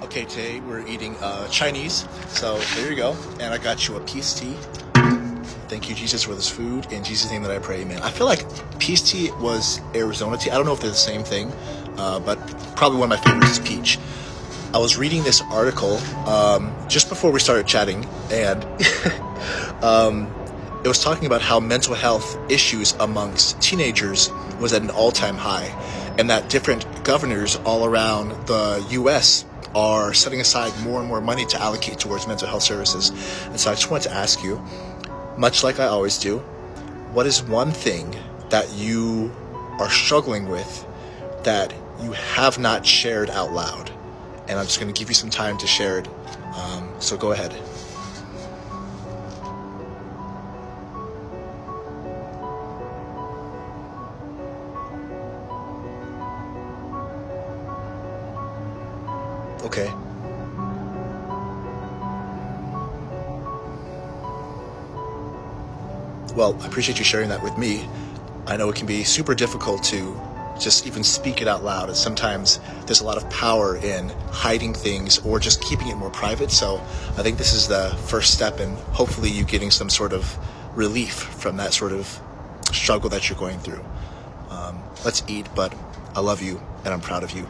Okay, today we're eating Chinese, so there you go. And I got you a peace tea. Thank you, Jesus, for this food. In Jesus' name that I pray, amen. I feel like peace tea was Arizona tea. I don't know if they're the same thing, but probably one of my favorites is peach. I was reading this article just before we started chatting, and it was talking about how mental health issues amongst teenagers was at an all-time high, and that different governors all around the U.S. are setting aside more and more money to allocate towards mental health services. And so I just wanted to ask you, much like I always do, what is one thing that you are struggling with that you have not shared out loud? And I'm just going to give you some time to share it. So go ahead. Okay. Well, I appreciate you sharing that with me. I know it can be super difficult to just even speak it out loud, and sometimes there's a lot of power in hiding things or just keeping it more private. So I think this is the first step in hopefully you getting some sort of relief from that sort of struggle that you're going through. Let's eat, but I love you and I'm proud of you.